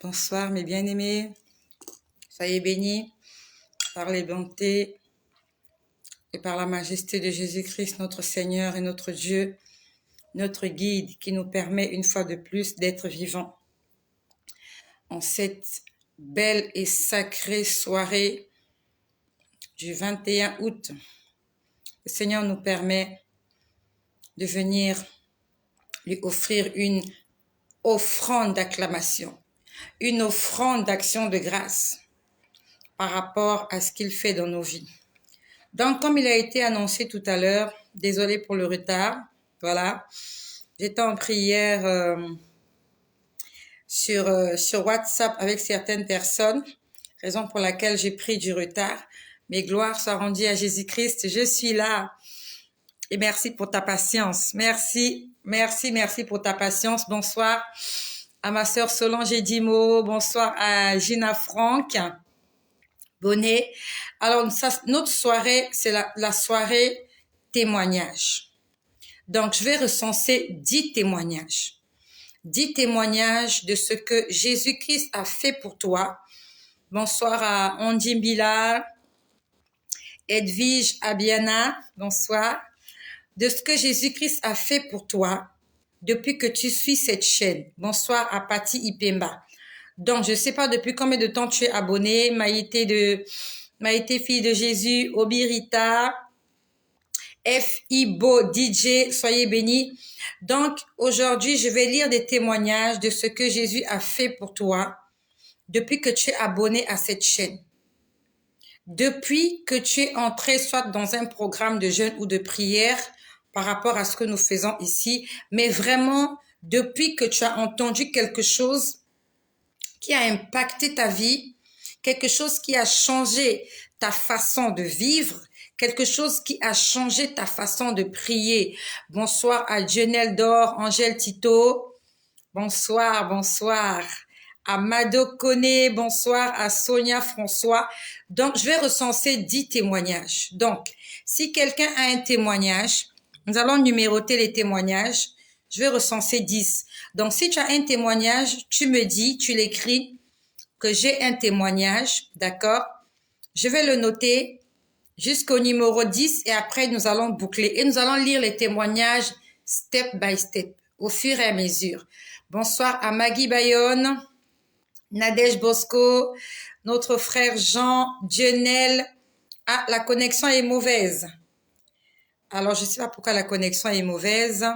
Bonsoir mes bien-aimés, soyez bénis par les bontés et par la majesté de Jésus-Christ, notre Seigneur et notre Dieu, notre guide qui nous permet une fois de plus d'être vivants. En cette belle et sacrée soirée du 21 août, le Seigneur nous permet de venir lui offrir une offrande d'acclamation, une offrande d'action de grâce par rapport à ce qu'il fait dans nos vies. Donc, comme il a été annoncé tout à l'heure, désolé pour le retard, voilà, j'étais en prière sur WhatsApp avec certaines personnes, raison pour laquelle j'ai pris du retard. Mais gloire soit rendue à Jésus-Christ, je suis là. Et merci pour ta patience. Merci pour ta patience. Bonsoir à ma sœur Solange Edimo, bonsoir à Gina Franck Bonnet. Alors, notre soirée, c'est la soirée témoignage. Donc, je vais recenser 10 témoignages. 10 témoignages de ce que Jésus-Christ a fait pour toi. Bonsoir à Andy Bilal, Edwige Abiana, bonsoir. De ce que Jésus-Christ a fait pour toi depuis que tu suis cette chaîne. Bonsoir à Patty Ipemba. Donc, je ne sais pas depuis combien de temps tu es abonné. Maïté Fille de Jésus, Obirita, F.I.Bo DJ, soyez bénis. Donc, aujourd'hui, je vais lire des témoignages de ce que Jésus a fait pour toi depuis que tu es abonné à cette chaîne. Depuis que tu es entré soit dans un programme de jeûne ou de prière par rapport à ce que nous faisons ici, mais vraiment, depuis que tu as entendu quelque chose qui a impacté ta vie, quelque chose qui a changé ta façon de vivre, quelque chose qui a changé ta façon de prier. Bonsoir à Dionel Dor, Angèle Tito. Bonsoir. À Mado Koné, bonsoir à Sonia François. Donc, je vais recenser 10 témoignages. Donc, si quelqu'un a un témoignage, nous allons numéroter les témoignages. Je vais recenser 10. Donc, si tu as un témoignage, tu me dis, tu l'écris, que j'ai un témoignage, d'accord? Je vais le noter jusqu'au numéro 10 et après, nous allons boucler. Et nous allons lire les témoignages step by step, au fur et à mesure. Bonsoir à Maggie Bayonne, Nadège Bosco, notre frère Jean Dionel. Ah, la connexion est mauvaise. Alors, je ne sais pas pourquoi la connexion est mauvaise.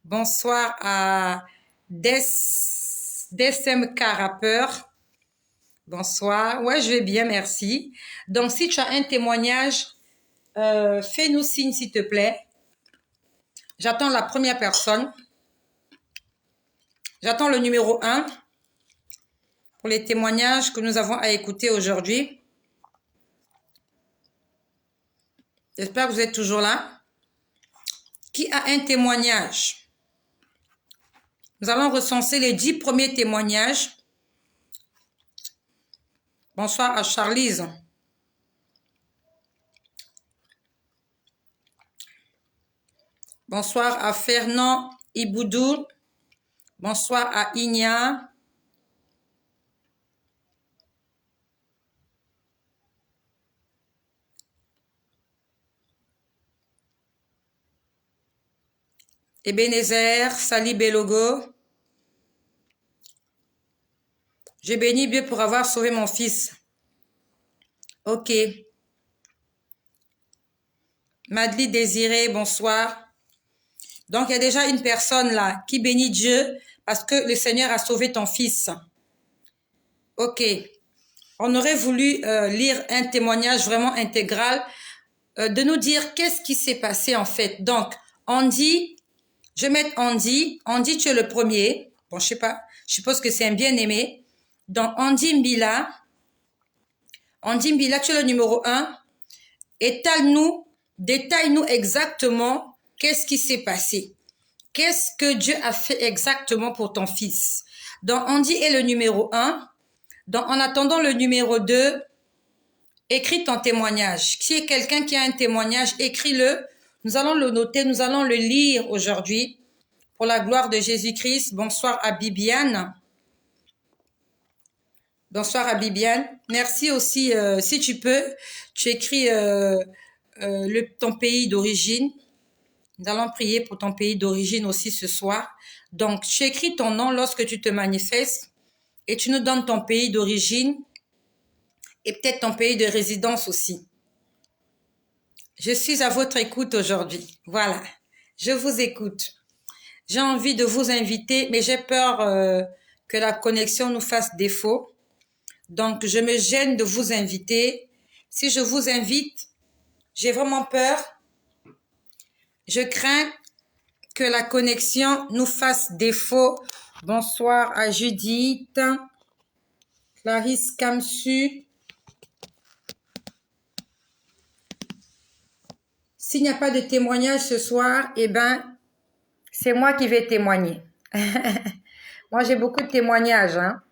Bonsoir à DSMK Rappeur. Bonsoir. Ouais, je vais bien, merci. Donc, si tu as un témoignage, fais-nous signe, s'il te plaît. J'attends la première personne. J'attends le numéro 1 pour les témoignages que nous avons à écouter aujourd'hui. J'espère que vous êtes toujours là. Qui a un témoignage? Nous allons recenser les 10 premiers témoignages. Bonsoir à Charlize. Bonsoir à Fernand Iboudou. Bonsoir à Igna. Ebenezer, Sali Belogo. Je bénis Dieu pour avoir sauvé mon fils. Ok. Madly Désiré, bonsoir. Donc, il y a déjà une personne là qui bénit Dieu parce que le Seigneur a sauvé ton fils. Ok. On aurait voulu lire un témoignage vraiment intégral de nous dire qu'est-ce qui s'est passé en fait. Donc, Andy, je vais mettre Andy. Andy, tu es le premier. Bon, je sais pas. Je suppose que c'est un bien-aimé. Donc, Andy Mbila. Andy Mbila, tu es le numéro 1. Détaille-nous exactement qu'est-ce qui s'est passé. Qu'est-ce que Dieu a fait exactement pour ton fils. Donc, Andy est le numéro 1. Donc, en attendant le numéro 2, écris ton témoignage. Si est quelqu'un qui a un témoignage, écris-le. Nous allons le noter, nous allons le lire aujourd'hui. Pour la gloire de Jésus-Christ, bonsoir à Bibiane. Bonsoir à Bibiane. Merci aussi, si tu peux, tu écris ton pays d'origine. Nous allons prier pour ton pays d'origine aussi ce soir. Donc, tu écris ton nom lorsque tu te manifestes et tu nous donnes ton pays d'origine et peut-être ton pays de résidence aussi. Je suis à votre écoute aujourd'hui. Voilà, je vous écoute. J'ai envie de vous inviter, mais j'ai peur que la connexion nous fasse défaut. Donc, je me gêne de vous inviter. Si je vous invite, j'ai vraiment peur. Je crains que la connexion nous fasse défaut. Bonsoir à Judith, Clarisse Kamsu. S'il n'y a pas de témoignage ce soir, eh ben, c'est moi qui vais témoigner. Moi, j'ai beaucoup de témoignages, hein,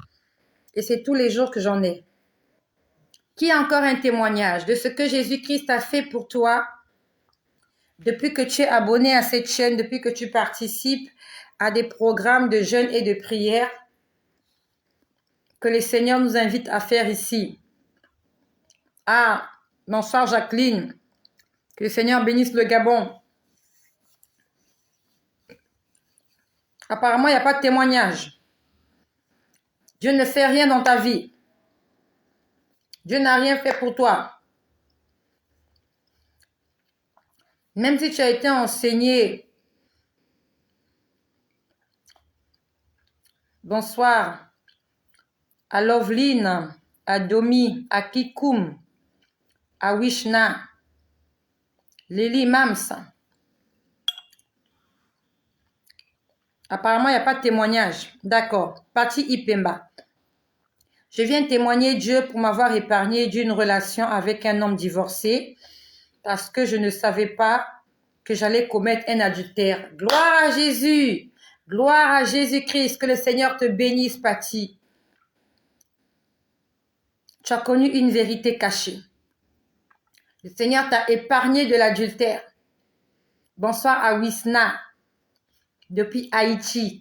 et c'est tous les jours que j'en ai. Qui a encore un témoignage de ce que Jésus-Christ a fait pour toi depuis que tu es abonné à cette chaîne, depuis que tu participes à des programmes de jeûne et de prière que le Seigneur nous invite à faire ici? Ah, bonsoir Jacqueline. Que le Seigneur bénisse le Gabon. Apparemment, il n'y a pas de témoignage. Dieu ne fait rien dans ta vie. Dieu n'a rien fait pour toi. Même si tu as été enseigné. Bonsoir à Loveline, à Domi, à Kikoum, à Wishna, Lily Mams. Apparemment, il n'y a pas de témoignage. D'accord. Pati Ipemba. Je viens témoigner Dieu pour m'avoir épargné d'une relation avec un homme divorcé parce que je ne savais pas que j'allais commettre un adultère. Gloire à Jésus. Gloire à Jésus-Christ. Que le Seigneur te bénisse, Pati. Tu as connu une vérité cachée. Le Seigneur t'a épargné de l'adultère. Bonsoir à Wisna, depuis Haïti.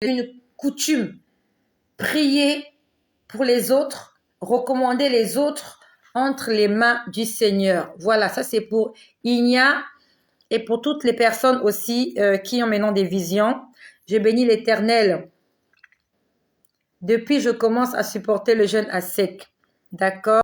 une coutume. Prier pour les autres, recommander les autres entre les mains du Seigneur. Voilà, ça c'est pour Igna et pour toutes les personnes aussi qui ont maintenant des visions. Je bénis l'Éternel. Depuis, je commence à supporter le jeûne à sec. D'accord?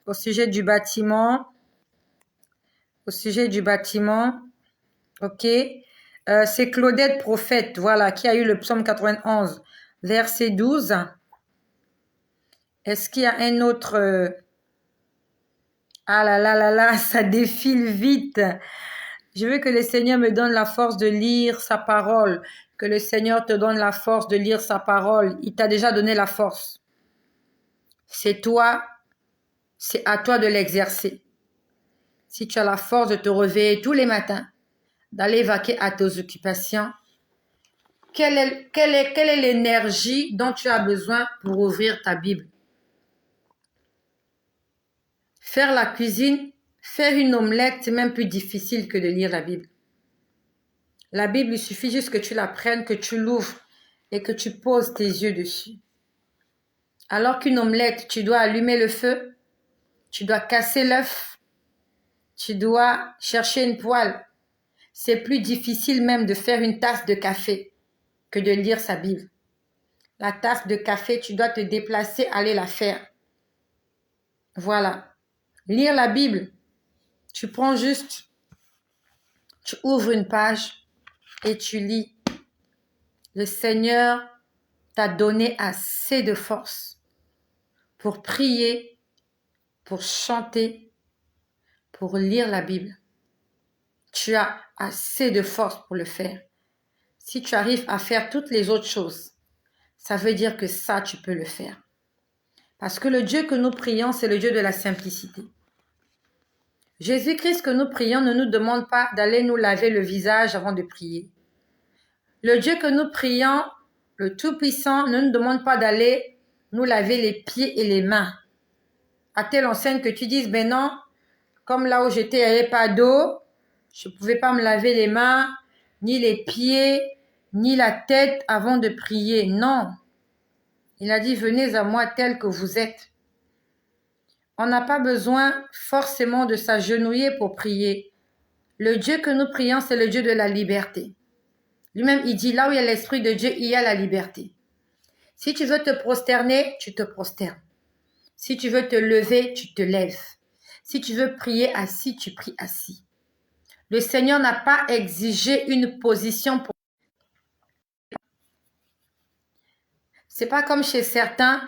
Au sujet du bâtiment. Au sujet du bâtiment. Ok. C'est Claudette Prophète, voilà, qui a eu le psaume 91, verset 12. Est-ce qu'il y a un autre... Ah là là là là, ça défile vite. Je veux que le Seigneur me donne la force de lire sa parole. Que le Seigneur te donne la force de lire sa parole. Il t'a déjà donné la force. C'est toi, c'est à toi de l'exercer. Si tu as la force de te réveiller tous les matins, d'aller vaquer à tes occupations, quelle est l'énergie dont tu as besoin pour ouvrir ta Bible? Faire la cuisine, faire une omelette, c'est même plus difficile que de lire la Bible. La Bible, il suffit juste que tu la prennes, que tu l'ouvres et que tu poses tes yeux dessus. Alors qu'une omelette, tu dois allumer le feu, tu dois casser l'œuf, tu dois chercher une poêle. C'est plus difficile même de faire une tasse de café que de lire sa Bible. La tasse de café, tu dois te déplacer, aller la faire. Voilà. Lire la Bible, tu prends juste, tu ouvres une page et tu lis. Le Seigneur t'a donné assez de force pour prier, pour chanter, pour lire la Bible. Tu as assez de force pour le faire. Si tu arrives à faire toutes les autres choses, ça veut dire que ça, tu peux le faire. Parce que le Dieu que nous prions, c'est le Dieu de la simplicité. Jésus-Christ que nous prions ne nous demande pas d'aller nous laver le visage avant de prier. Le Dieu que nous prions, le Tout-Puissant, ne nous demande pas d'aller nous laver les pieds et les mains. À telle enseigne que tu dises, ben non, comme là où j'étais, il n'y avait pas d'eau, je ne pouvais pas me laver les mains, ni les pieds, ni la tête avant de prier. Non. Il a dit, venez à moi tel que vous êtes. On n'a pas besoin forcément de s'agenouiller pour prier. Le Dieu que nous prions, c'est le Dieu de la liberté. Lui-même, il dit, là où il y a l'Esprit de Dieu, il y a la liberté. Si tu veux te prosterner, tu te prosternes. Si tu veux te lever, tu te lèves. Si tu veux prier assis, tu pries assis. Le Seigneur n'a pas exigé une position pour... C'est pas comme chez certains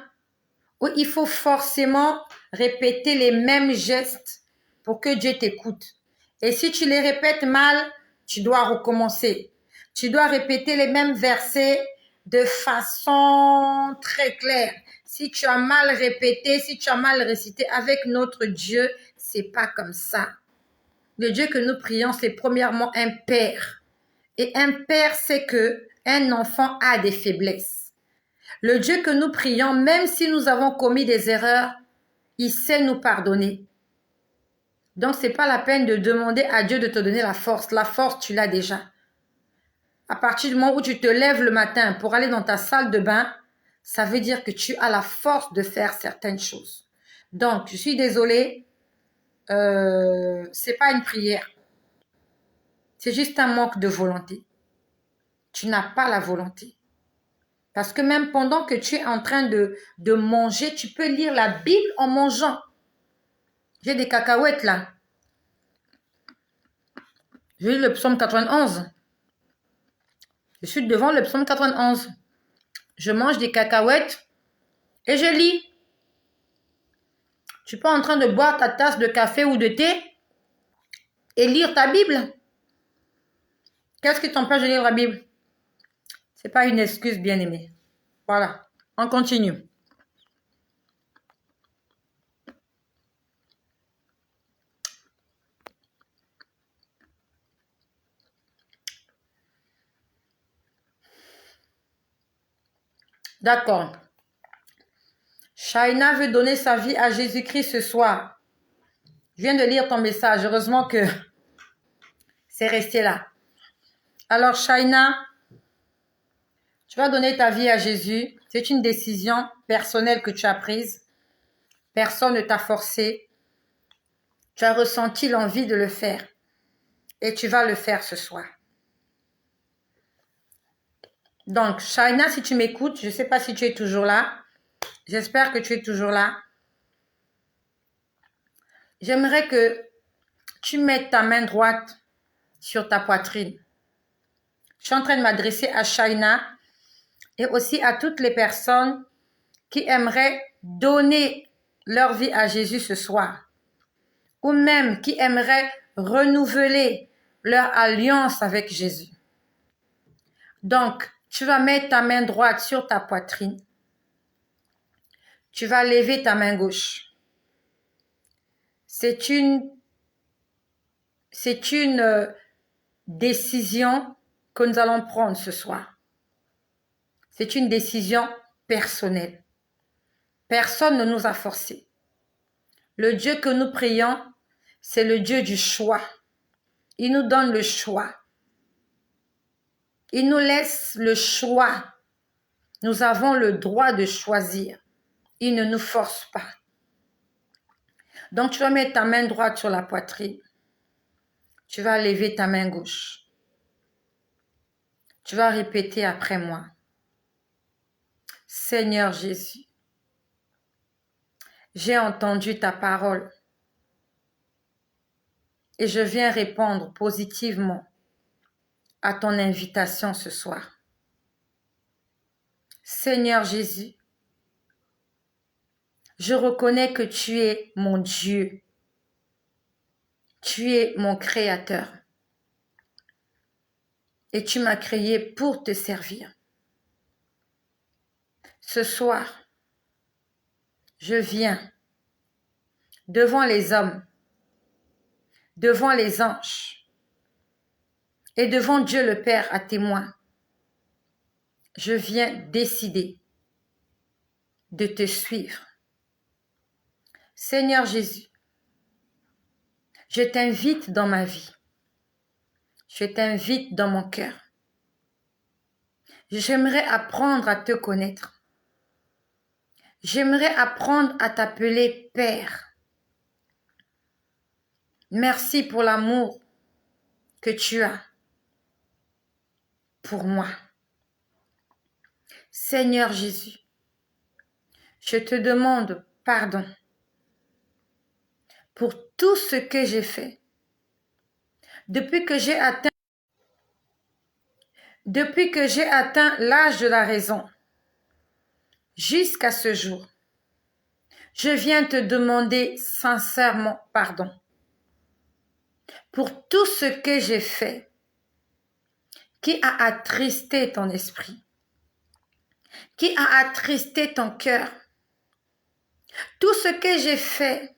où il faut forcément répéter les mêmes gestes pour que Dieu t'écoute. Et si tu les répètes mal, tu dois recommencer. Tu dois répéter les mêmes versets de façon très claire. Si tu as mal répété, si tu as mal récité avec notre Dieu, c'est pas comme ça. Le Dieu que nous prions, c'est premièrement un père. Et un père sait que un enfant a des faiblesses. Le Dieu que nous prions, même si nous avons commis des erreurs, il sait nous pardonner. Donc, c'est pas la peine de demander à Dieu de te donner la force. La force, tu l'as déjà. À partir du moment où tu te lèves le matin pour aller dans ta salle de bain, ça veut dire que tu as la force de faire certaines choses. Donc, je suis désolée, c'est pas une prière. C'est juste un manque de volonté. Tu n'as pas la volonté. Parce que même pendant que tu es en train de manger, tu peux lire la Bible en mangeant. J'ai des cacahuètes là. J'ai lu le psaume 91. Je suis devant le psaume 91. Je mange des cacahuètes et je lis. Tu peux en train de boire ta tasse de café ou de thé et lire ta Bible. Qu'est-ce qui t'empêche de lire la Bible? C'est pas une excuse, bien-aimé. Voilà, on continue. D'accord. Shaina veut donner sa vie à Jésus-Christ ce soir. Je viens de lire ton message. Heureusement que c'est resté là. Alors, Shaina, tu vas donner ta vie à Jésus. C'est une décision personnelle que tu as prise. Personne ne t'a forcé. Tu as ressenti l'envie de le faire. Et tu vas le faire ce soir. Donc, Shaina, si tu m'écoutes, je ne sais pas si tu es toujours là. J'espère que tu es toujours là. j'aimerais que tu mettes ta main droite sur ta poitrine. Je suis en train de m'adresser à Shaina et aussi à toutes les personnes qui aimeraient donner leur vie à Jésus ce soir, ou même qui aimeraient renouveler leur alliance avec Jésus. Donc, tu vas mettre ta main droite sur ta poitrine. Tu vas lever ta main gauche. C'est une décision que nous allons prendre ce soir. C'est une décision personnelle. Personne ne nous a forcés. Le Dieu que nous prions, c'est le Dieu du choix. Il nous donne le choix. Il nous laisse le choix. Nous avons le droit de choisir. Il ne nous force pas. Donc, tu vas mettre ta main droite sur la poitrine. Tu vas lever ta main gauche. Tu vas répéter après moi. Seigneur Jésus, j'ai entendu ta parole et je viens répondre positivement à ton invitation ce soir. Seigneur Jésus, je reconnais que tu es mon Dieu. Tu es mon Créateur. Et tu m'as créé pour te servir. Ce soir, je viens devant les hommes, devant les anges et devant Dieu le Père à témoin. Je viens décider de te suivre. Seigneur Jésus, je t'invite dans ma vie. Je t'invite dans mon cœur. J'aimerais apprendre à te connaître. J'aimerais apprendre à t'appeler Père. Merci pour l'amour que tu as pour moi. Seigneur Jésus, je te demande pardon pour tout ce que j'ai fait depuis que j'ai atteint l'âge de la raison jusqu'à ce jour. Je viens te demander sincèrement pardon pour tout ce que j'ai fait qui a attristé ton esprit, qui a attristé ton cœur. Tout ce que j'ai fait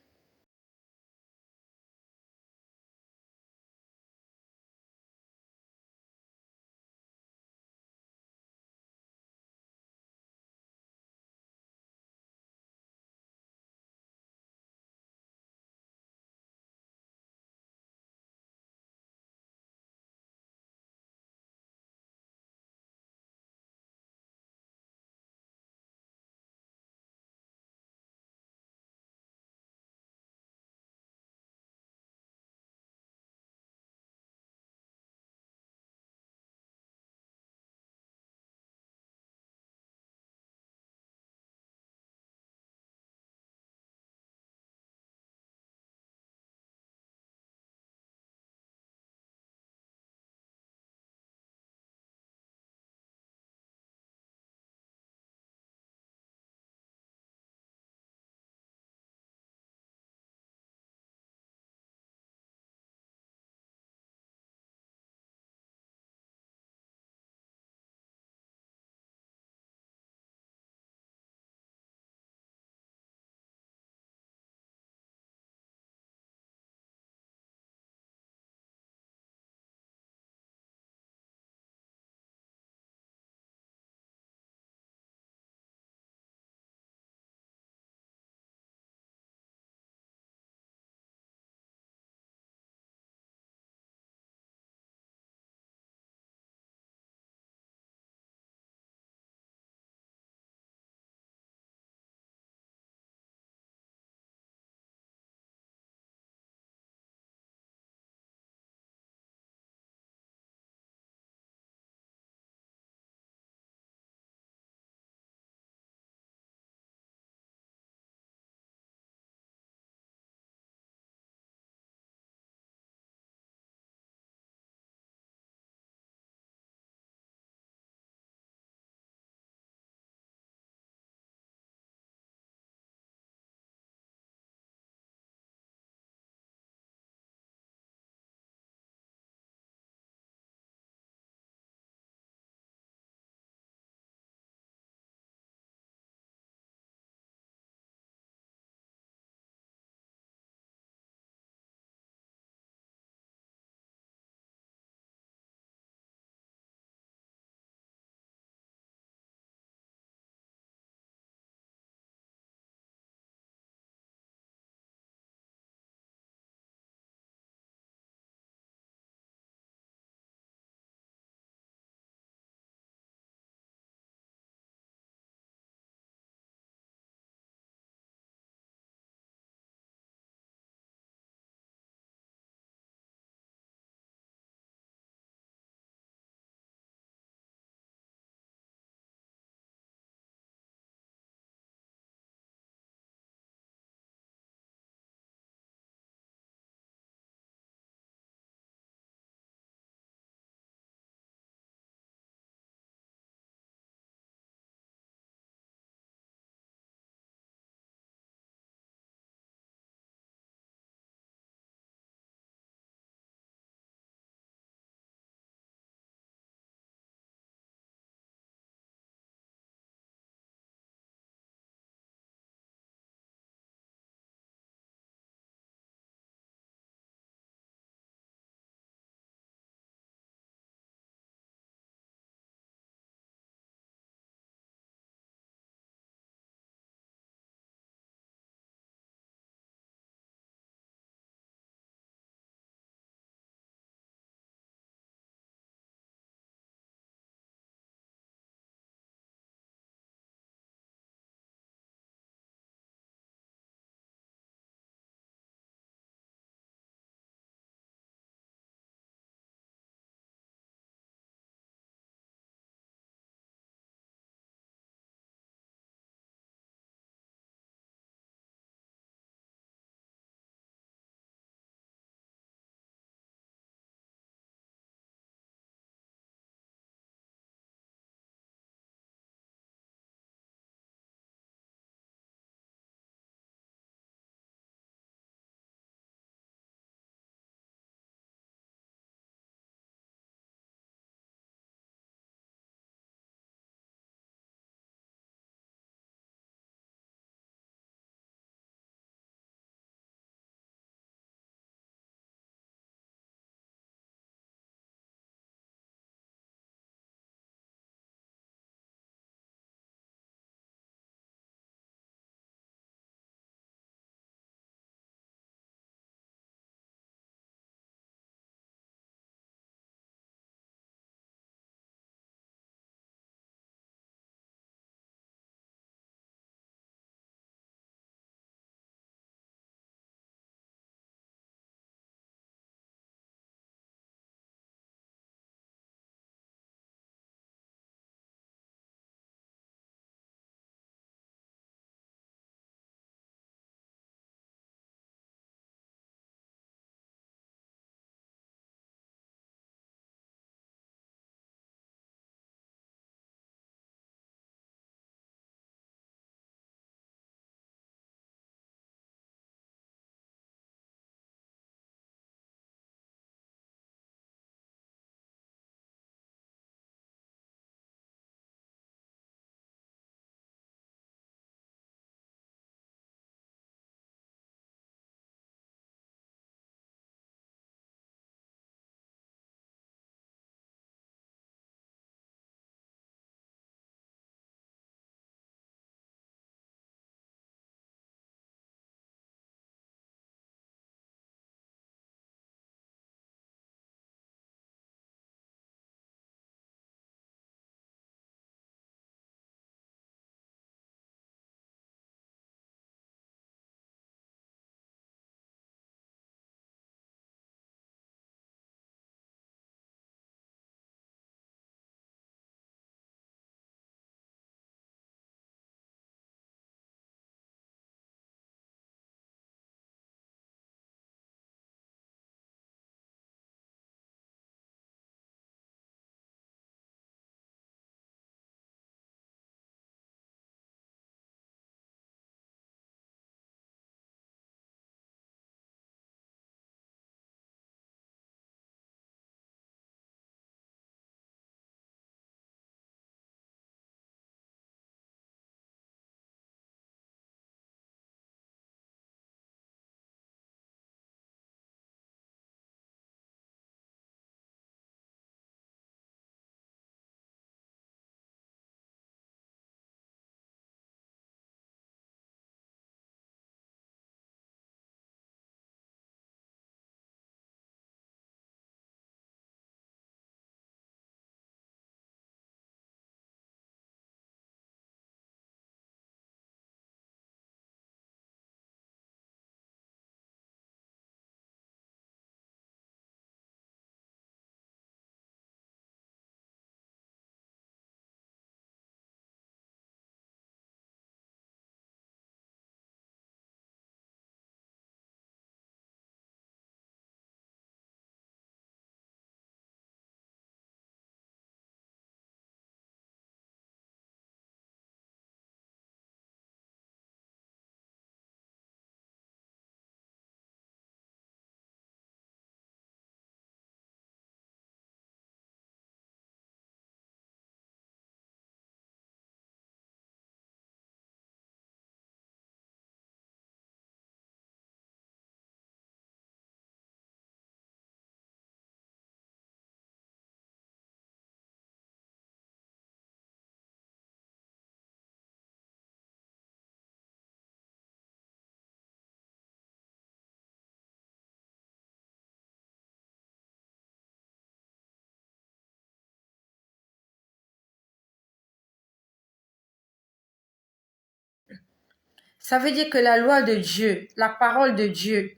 Ça veut dire que la loi de Dieu, la parole de Dieu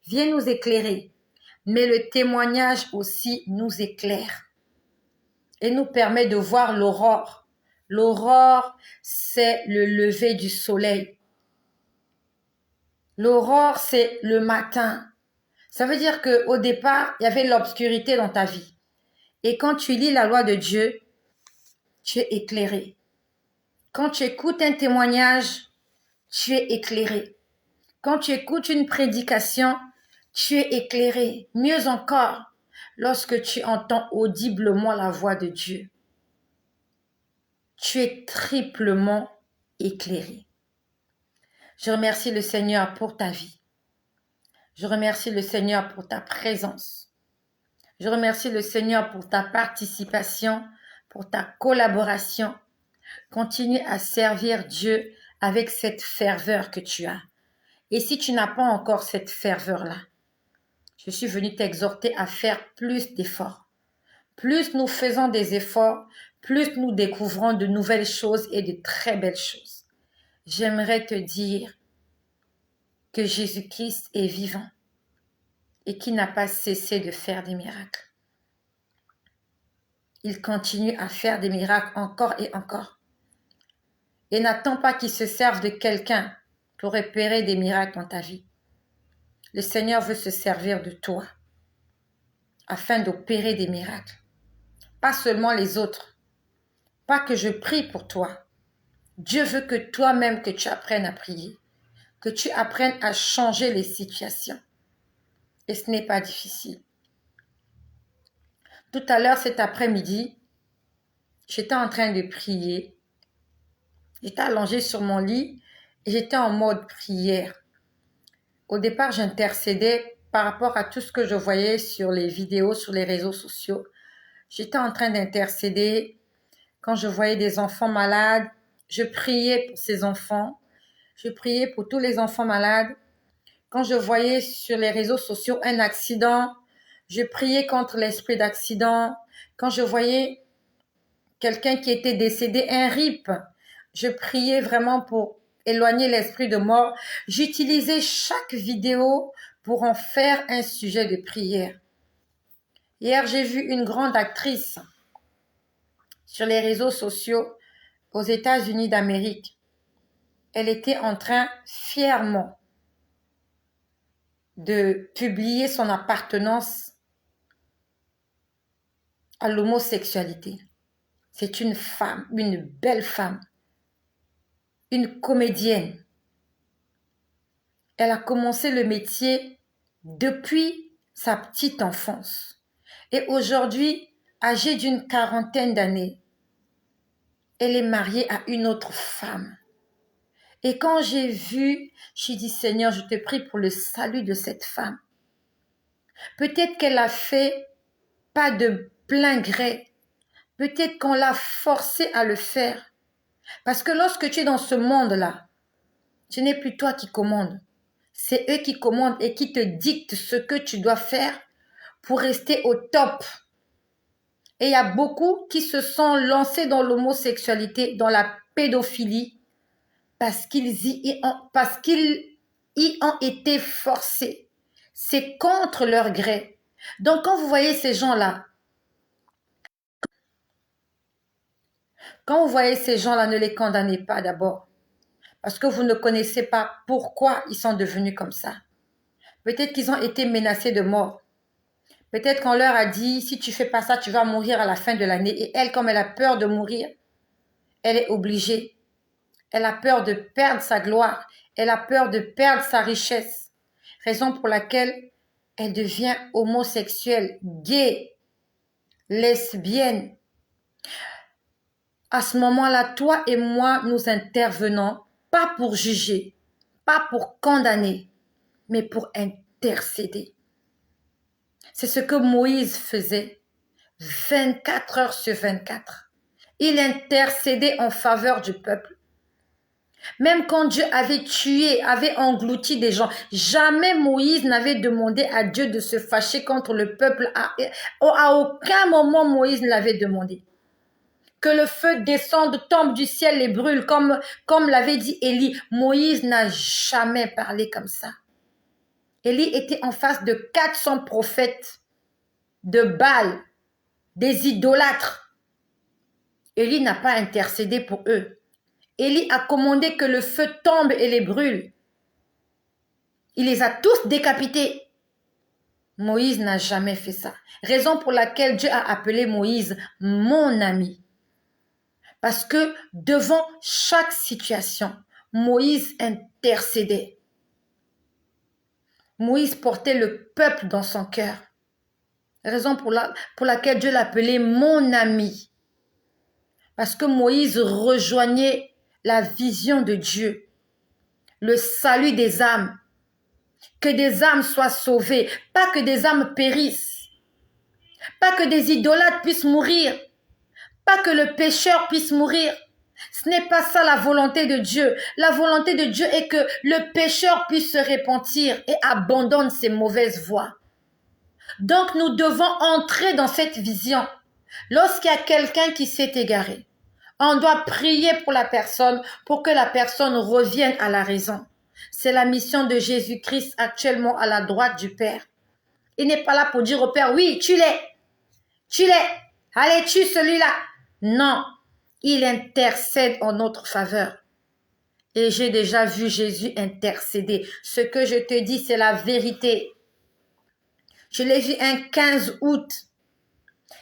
vient nous éclairer, mais le témoignage aussi nous éclaire et nous permet de voir l'aurore. L'aurore, c'est le lever du soleil. L'aurore, c'est le matin. Ça veut dire qu'au départ, il y avait l'obscurité dans ta vie. Et quand tu lis la loi de Dieu, tu es éclairé. Quand tu écoutes un témoignage, tu es éclairé. Quand tu écoutes une prédication, tu es éclairé. Mieux encore, lorsque tu entends audiblement la voix de Dieu, tu es triplement éclairé. Je remercie le Seigneur pour ta vie. Je remercie le Seigneur pour ta présence. Je remercie le Seigneur pour ta participation, pour ta collaboration. Continue à servir Dieu avec cette ferveur que tu as. Et si tu n'as pas encore cette ferveur-là, je suis venue t'exhorter à faire plus d'efforts. Plus nous faisons des efforts, plus nous découvrons de nouvelles choses et de très belles choses. J'aimerais te dire que Jésus-Christ est vivant et qu'il n'a pas cessé de faire des miracles. Il continue à faire des miracles encore et encore. Et n'attends pas qu'il se serve de quelqu'un pour opérer des miracles dans ta vie. Le Seigneur veut se servir de toi afin d'opérer des miracles. Pas seulement les autres. Pas que je prie pour toi. Dieu veut que toi-même que tu apprennes à prier. Que tu apprennes à changer les situations. Et ce n'est pas difficile. Tout à l'heure, cet après-midi, j'étais en train de prier. J'étais allongée sur mon lit et j'étais en mode prière. Au départ, j'intercédais par rapport à tout ce que je voyais sur les vidéos, sur les réseaux sociaux. J'étais en train d'intercéder. Quand je voyais des enfants malades, je priais pour ces enfants. Je priais pour tous les enfants malades. Quand je voyais sur les réseaux sociaux un accident, je priais contre l'esprit d'accident. Quand je voyais quelqu'un qui était décédé, un RIP, je priais vraiment pour éloigner l'esprit de mort. J'utilisais chaque vidéo pour en faire un sujet de prière. Hier, j'ai vu une grande actrice sur les réseaux sociaux aux États-Unis d'Amérique. Elle était en train fièrement de publier son appartenance à l'homosexualité. C'est une femme, une belle femme, une comédienne. Elle a commencé le métier depuis sa petite enfance. Et aujourd'hui, âgée d'une quarantaine d'années, elle est mariée à une autre femme. Et quand j'ai vu, j'ai dit, Seigneur, je te prie pour le salut de cette femme. Peut-être qu'elle a fait pas de plein gré. Peut-être qu'on l'a forcée à le faire. Parce que lorsque tu es dans ce monde-là, ce n'est plus toi qui commandes. C'est eux qui commandent et qui te dictent ce que tu dois faire pour rester au top. Et il y a beaucoup qui se sont lancés dans l'homosexualité, dans la pédophilie, parce qu'ils y ont été forcés. C'est contre leur gré. Donc quand vous voyez ces gens-là, ne les condamnez pas d'abord. Parce que vous ne connaissez pas pourquoi ils sont devenus comme ça. Peut-être qu'ils ont été menacés de mort. Peut-être qu'on leur a dit, si tu fais pas ça, tu vas mourir à la fin de l'année. Et elle, comme elle a peur de mourir, elle est obligée. Elle a peur de perdre sa gloire. Elle a peur de perdre sa richesse. Raison pour laquelle elle devient homosexuelle, gay, lesbienne. À ce moment-là, toi et moi, nous intervenons pas pour juger, pas pour condamner, mais pour intercéder. C'est ce que Moïse faisait 24 heures sur 24. Il intercédait en faveur du peuple. Même quand Dieu avait tué, avait englouti des gens, jamais Moïse n'avait demandé à Dieu de se fâcher contre le peuple. À aucun moment Moïse ne l'avait demandé. que le feu descende, tombe du ciel, les brûle, comme l'avait dit Élie. Moïse n'a jamais parlé comme ça. Élie était en face de 400 prophètes de Baal, des idolâtres. Élie n'a pas intercédé pour eux. Élie a commandé que le feu tombe et les brûle. Il les a tous décapités. Moïse n'a jamais fait ça. Raison pour laquelle Dieu a appelé Moïse mon ami. Parce que devant chaque situation, Moïse intercédait. Moïse portait le peuple dans son cœur. Raison pour laquelle Dieu l'appelait mon ami. Parce que Moïse rejoignait la vision de Dieu. Le salut des âmes. Que des âmes soient sauvées. Pas que des âmes périssent. Pas que des idolâtres puissent mourir. Pas que le pécheur puisse mourir. Ce n'est pas ça la volonté de Dieu. La volonté de Dieu est que le pécheur puisse se repentir et abandonne ses mauvaises voies. Donc nous devons entrer dans cette vision. Lorsqu'il y a quelqu'un qui s'est égaré, on doit prier pour la personne pour que la personne revienne à la raison. C'est la mission de Jésus-Christ actuellement à la droite du Père. Il n'est pas là pour dire au Père, oui, tu l'es, allez, tue celui-là. Non, il intercède en notre faveur. Et j'ai déjà vu Jésus intercéder. Ce que je te dis, c'est la vérité. Je l'ai vu un 15 août.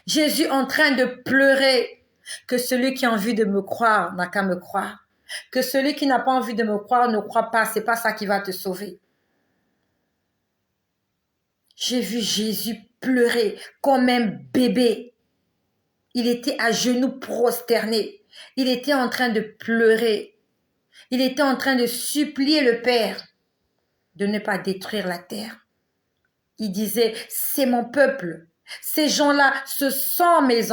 Jésus en train de pleurer. Que celui qui a envie de me croire n'a qu'à me croire. Que celui qui n'a pas envie de me croire ne croit pas. C'est pas ça qui va te sauver. J'ai vu Jésus pleurer comme un bébé. Il était à genoux prosterné. Il était en train de pleurer. Il était en train de supplier le Père de ne pas détruire la terre. Il disait, c'est mon peuple. Ces gens-là, ce sont mes